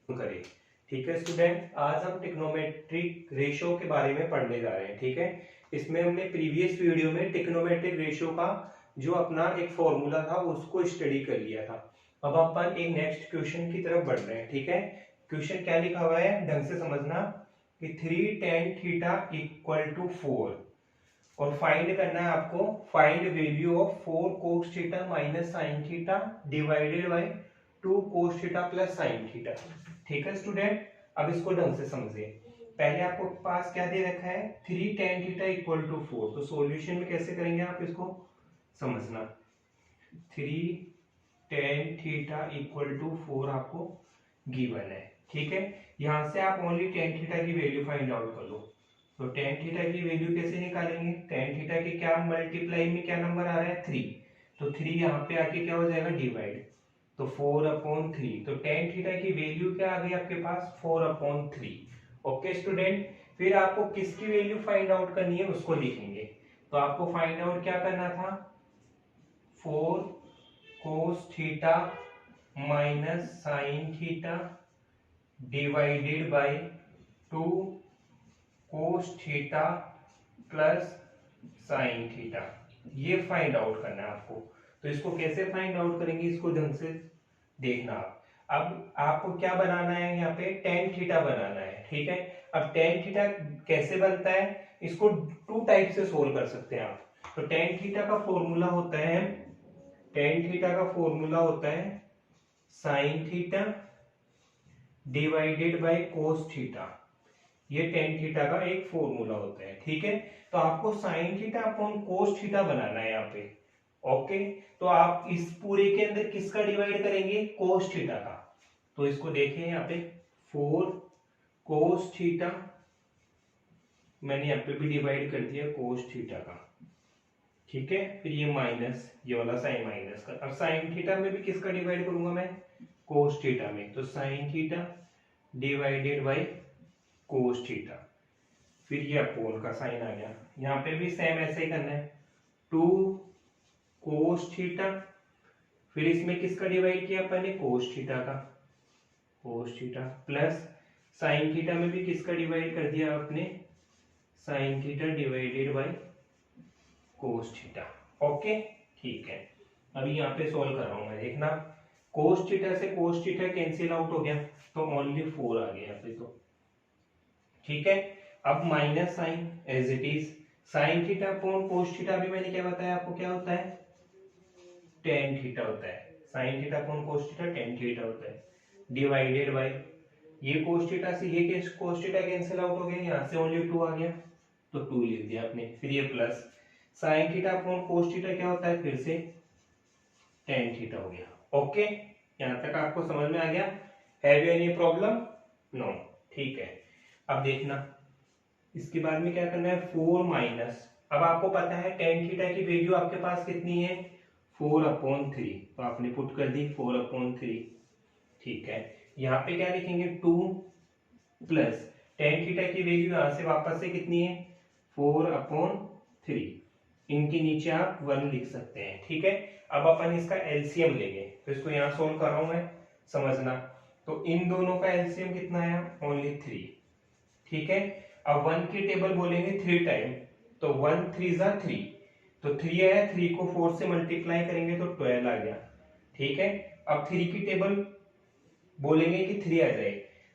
करें। ठीक है स्टूडेंट, आज हम ट्रिग्नोमेट्रिक रेशो के बारे में पढ़ने जा रहे हैं। ठीक है, इसमें हमने प्रीवियस वीडियो में ट्रिग्नोमेट्रिक रेशो का जो अपना एक फॉर्मूला था उसको स्टडी कर लिया था। अब अपन एक नेक्स्ट क्वेश्चन की तरफ बढ़ रहे हैं। ठीक है, क्वेश्चन क्या लिखा हुआ है ढंग से समझना कि 3 tan थीटा इक्वल टू 4 और फाइंड करना है आपको, find value of 4 cos theta minus sign theta divided bye 2 cos theta plus sine theta. ठीक है स्टूडेंट, अब इसको ढंग से समझिए। पहले आपको पास क्या दे रखा है 3 tan थीटा इक्वल टू 4, तो सॉल्यूशन में कैसे करेंगे आप इसको समझना। 3 tan थीटा इक्वल टू 4 आपको गिवन है। ठीक है, यहां से आप ओनली tan थीटा की वैल्यू फाइंड आउट कर लो। तो tan थीटा की वैल्यू कैसे निकालेंगे, tan थीटा के क्या मल्टीप्लाई में क्या नंबर आ रहा है 3, तो 3 यहाँ पे आके क्या हो जाएगा डिवाइड, तो 4/3। तो tan थीटा की वैल्यू क्या आ गई आपके पास 4/3। ओके स्टूडेंट, फिर आपको किसकी वैल्यू फाइंड आउट करनी है उसको लिखेंगे। तो आपको फाइंड आउट क्या करना था 4 cos theta minus sign theta divided bye 2 cos theta plus sine theta, ये फाइंड आउट करना है आपको। तो इसको कैसे फाइंड आउट करेंगे इसको ढंग से देखना आप। अब आपको क्या बनाना है यहाँ पे tan थीटा बनाना है। ठीक है, अब tan थीटा कैसे बनता है, इसको 2 टाइप से सोल्व कर सकते हैं आप। तो tan थीटा का फॉर्मूला होता है, tan थीटा का फॉर्मूला होता है sine theta divided by cos theta, ये tan थीटा का एक फॉर्मूला होता है। ठीक है, तो आपको sine theta upon cos theta बनाना है यहाँ पे। ओके, तो आप इस पूरे के अंदर किसका डिवाइड करेंगे cos थीटा का। तो इसको देखें यहाँ पे 4 cos थीटा, मैंने यहाँ पे भी डिवाइड कर दिया cos थीटा का। ठीक है, फिर ये माइनस ये वाला साइन माइनस का। अब साइन थीटा में भी किसका डिवाइड करूंगा मैं cos थीटा में, तो sign theta divided by cos theta, फिर ये अपोन का साइन आ गया। यहाँ पे भी सेम ऐसे ही करना है 2 cos थीटा, फिर इसमें किसका डिवाइड किया अपन ने cos थीटा का, cos theta plus sine theta में भी किसका डिवाइड कर दिया आपने sign theta divided by cos theta. Okay ठीक है, अभी यहाँ पे सोल्व कर रहा हूं मैं, देखना cos थीटा से cos थीटा कैंसिल आउट हो गया तो ओनली 4 आ गया यहाँ पे। तो ठीक है, अब minus sine as it is, sine theta upon cos theta भी मैंने क्या बताया आपको क्या होता है tan थीटा होता है, sine theta upon cos theta tan theta होता है डिवाइडेड बाय ये cos थीटा से ये cos थीटा कैंसिल आउट हो गया, यहाँ से ओनली 2 आ गया तो 2 लिख दिया आपने। फिर ये plus sign theta upon cos theta क्या होता है फिर से tan थीटा हो गया। ओके, यहाँ तक आपको समझ में आ गया, have you any problem, no. ठीक है, अब देखना इसके बाद में क्या करना है 4 माइनस, अब आपको पता है tan थीटा की वैल्यू आपके पास कितनी है 4/3, तो आपने पुट कर दी 4/3। ठीक है, यहाँ पे क्या लिखेंगे 2 प्लस tan थीटा की वैल्यू यहाँ से वापस से कितनी है 4/3, इनके नीचे आप 1 लिख सकते हैं। ठीक है, अब अपन इसका एलसीएम लेंगे, तो इसको यहाँ सोल्व कर रहा हूं मैं, समझना। तो इन दोनों का एलसीएम कितना आया ओनली 3। ठीक है, अब 1 की टेबल बोलेंगे 3 टाइम, तो 1 3 जा 3, तो 3 आया, 3 को 4 से मल्टीप्लाई करेंगे तो 12 आ गया। ठीक है, अब 3 की टेबल बोलेंगे कि 3 आ जाए,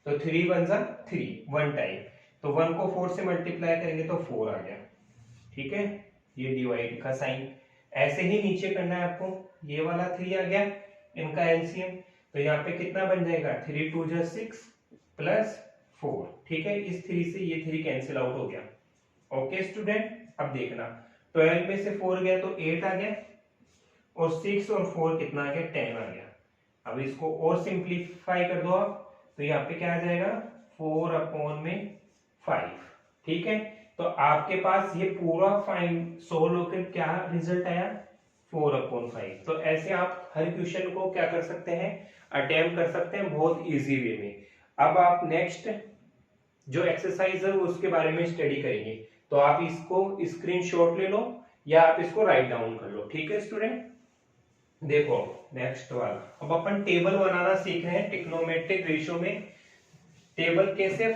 तो 3 1 जा 3 1 टाइम, तो 1 को 4 से मल्टीप्लाई करेंगे तो 4 आ गया। ठीक है, ये डिवाइड का साइन, ऐसे ही नीचे करना है आपको, ये वाला 3 आ गया इनका एलसीएम, तो यहाँ पे कितना बन जाएगा 3 2 जा 6 प्लस 4। ठीक है, इस 3 से ये 3 कैंसिल आउट हो गया। ओके स्टूडेंट, अब देखना 12 में से 4 गया तो 8 आ गया, और 6 और 4 कितना आ गया 10 आ गया। अब इसको और सिंप्लीफाई कर दो आप, तो यहाँ पे क्या आ जाएगा 4/5। ठीक है, तो आपके पास ये पूरा फाइंड सोल्व होकर क्या रिजल्ट आया 4/5। तो ऐसे आप हर क्वेश्चन को क्या कर सकते हैं अटेम्प्ट कर सकते हैं बहुत इजी वे में। अब आप नेक्स्ट जो एक्सरसाइज है उसके बारे में स्टडी करेंगे, तो आप इसको स्क्रीनशॉट ले लो या आप इसको राइट डाउन कर लो। ठीक है स्टूडेंट, देखो नेक्स्ट वाला, अब अपन टेबल बनाना सीख रहे हैं ट्रिग्नोमेट्रिक रेशियो में। टेबल कैसे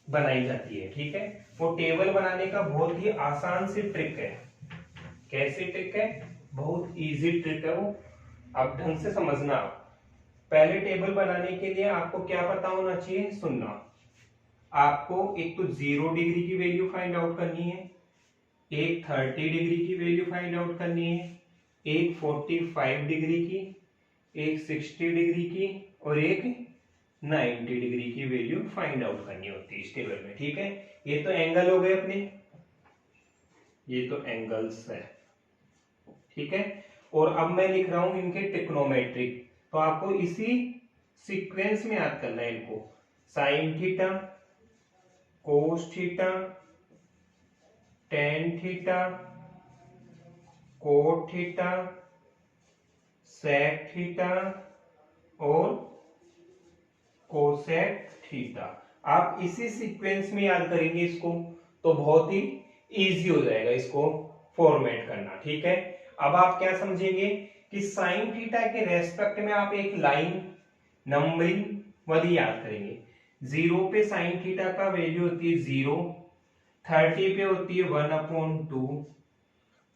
बनाई जाती है, ठीक है। वो टेबल बनाने का बहुत ही आसान सी ट्रिक है। कैसी ट्रिक है? बहुत इजी ट्रिक है वो, आप ढंग से समझना। पहले टेबल बनाने के लिए आपको क्या पता होना चाहिए, सुनना। आपको एक तो 0 डिग्री की वैल्यू फाइंड आउट करनी है, एक 30 डिग्री की वैल्यू फाइंड आउट करनी है, एक 45 डिग्री की, एक 60 डिग्री की और एक 90 डिग्री की वैल्यू फाइंड आउट करनी होती है इस टेबल में, ठीक है। ये तो एंगल हो गए अपने, ये तो एंगल्स है, ठीक है। और अब मैं लिख रहा हूं इनके ट्रिग्नोमेट्रिक, तो आपको इसी सीक्वेंस में याद करना है इनको। Sine theta, cos theta, tan theta, cot theta, sec theta और कोसेक थीटा। आप इसी सीक्वेंस में याद करेंगे इसको तो बहुत ही इजी हो जाएगा इसको फॉर्मेट करना, ठीक है। अब आप क्या समझेंगे कि साइन थीटा के रेस्पेक्ट में आप एक लाइन नंबरिंग वाली याद करेंगे। 0 पे साइन थीटा का वैल्यू होती है 0, 30 पे होती है 1/2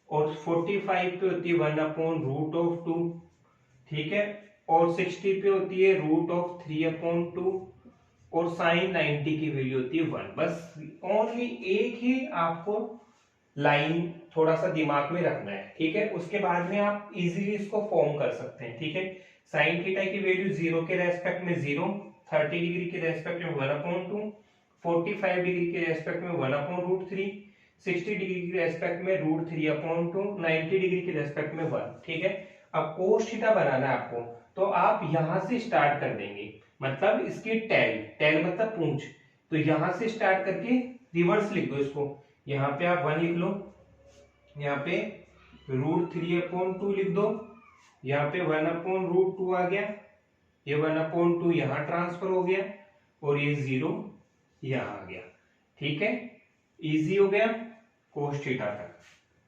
और 45 पे होती है 1/√2, ठीक है। और 60 पे होती है √3/2 और साइन 90 की वैल्यू होती है 1। बस ओनली एक ही आपको लाइन थोड़ा सा दिमाग में रखना है, ठीक है। उसके बाद में आप इजीली इसको फॉर्म कर सकते हैं, ठीक है। साइन थीटा की वैल्यू 0 के रेस्पेक्ट में 0, 30 डिग्री के रेस्पेक्ट में 1/2, 45 डिग्री के रेस्पेक्ट में 1/√3, 60 डिग्री के रेस्पेक्ट में √3/2, 90 डिग्री के रेस्पेक्ट में 1, ठीक है। अब कोस थीटा बनाना है आपको, तो आप यहां से स्टार्ट कर देंगे, मतलब इसकी टेल मतलब पूंछ, तो यहां से स्टार्ट करके रिवर्स लिख दो इसको। यहाँ पे आप 1 लिख लो, यहाँ पे √3/2 लिख दो, यहाँ पे 1/√2 आ गया, ये 1/2 यहाँ ट्रांसफर हो गया और ये 0 यहाँ आ गया, ठीक है। इजी हो गया कोस थीटा तक।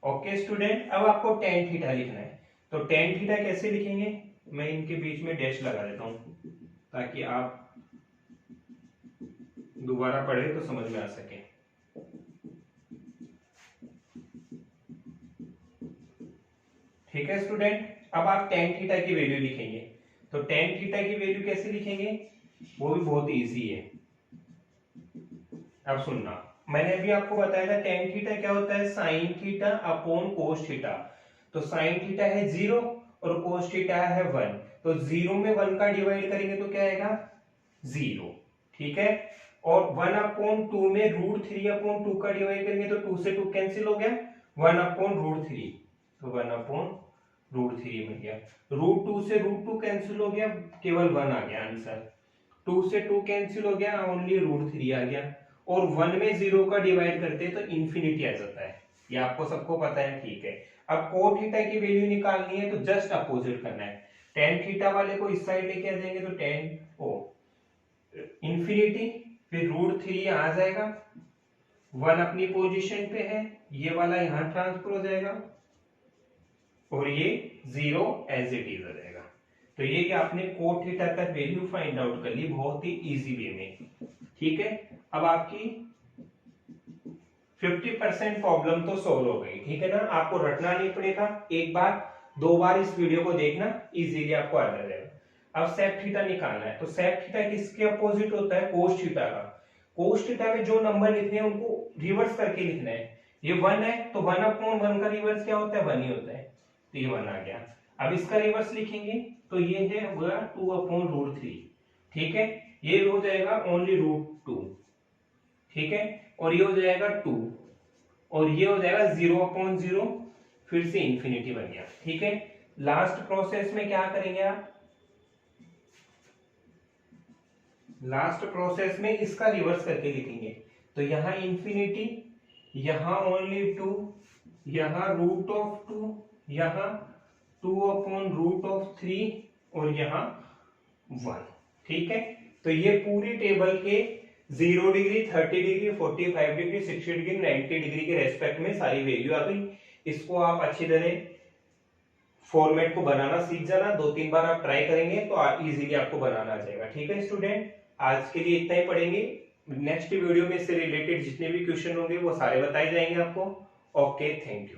ओके स्टूडेंट, अब आपको टेन थीटा लिखना है, तो टेन थीटा कैसे लिखेंगे, मैं इनके बीच में डैश लगा देता हूं ताकि आप दोबारा पढ़े तो समझ में आ सके। ठीक है स्टूडेंट, अब आप टेन थीटा की वैल्यू लिखेंगे, तो टेन थीटा की वैल्यू कैसे लिखेंगे, वो भी बहुत इजी है। अब सुनना, मैंने अभी आपको बताया था टेन थीटा क्या होता है, sine theta upon cos theta. तो साइन थीटा है 0 और कोस थीटा है 1, तो 0 में 1 का डिवाइड करेंगे तो क्या आएगा 0, ठीक है। और 1/2 में √3/2 का डिवाइड करेंगे तो 2 से 2 कैंसिल हो गया, 1/√3, तो 1/√3 बन गया। √2 से √2 कैंसिल हो गया, केवल 1 आ गया आंसर। 2 से 2 कैंसिल हो गया, ओनली √3 आ गया। और 1 में 0 का डिवाइड करते तो इन्फिनिटी आ जाता है, ये आपको सबको पता है, ठीक है। अब कोट थीटा की वैल्यू निकालनी है तो जस्ट अपोजिट करना है, टेन थीटा वाले को इस साइड लेके आ जाएंगे तो टेन इन्फिनिटी, फिर √3 आ जाएगा, 1 अपनी पोजीशन पे है, ये वाला यहां ट्रांसफर हो जाएगा और ये 0 एज इट इज आ जाएगा। तो ये कि आपने कोट थीटा तक वैल्यू फाइंड आउट कर ली बहुत ही इजी वे में, ठीक है। अब आपकी 50% प्रॉब्लम तो सोल्व हो गई, ठीक है ना। आपको रटना नहीं पड़ेगा, एक बार 2 बार इस वीडियो को देखना, इजीली आपको आ जाएगा। अब सेक थीटा निकालना है, तो सेक थीटा किसके अपोजिट होता है, कोस थीटा का। कोस थीटा में जो नंबर लिखने हैं उनको रिवर्स करके लिखना है। ये 1 है तो 1/1 का रिवर्स क्या होता है, 1 ही होता है, तो ये 1 आ गया। अब इसका रिवर्स लिखेंगे तो ये है 2/√3, ठीक है। ये हो जाएगा ओनली √2, ठीक है। और ये हो जाएगा 2 और ये हो जाएगा 0/0, फिर से इंफिनिटी बन गया, ठीक है। लास्ट प्रोसेस में क्या करेंगे आप, लास्ट प्रोसेस में इसका रिवर्स करके लिखेंगे, तो यहां इंफिनिटी, यहां ओनली 2, यहां √2, यहां 2/√3 और यहां 1, ठीक है। तो ये पूरी टेबल के 0 degree, 30 degree, 45 degree, 60 degree, 90 degree के रेस्पेक्ट में सारी वैल्यू आ गई। इसको आप अच्छी तरह फॉर्मेट को बनाना सीख जाना, 2-3 बार आप ट्राई करेंगे तो इजीली आपको बनाना आ जाएगा, ठीक है स्टूडेंट। आज के लिए इतना ही पढ़ेंगे। नेक्स्ट वीडियो में इससे रिलेटेड जितने भी क्वेश्चन होंगे वो सारे बताए जाएंगे आपको। Okay, thank you.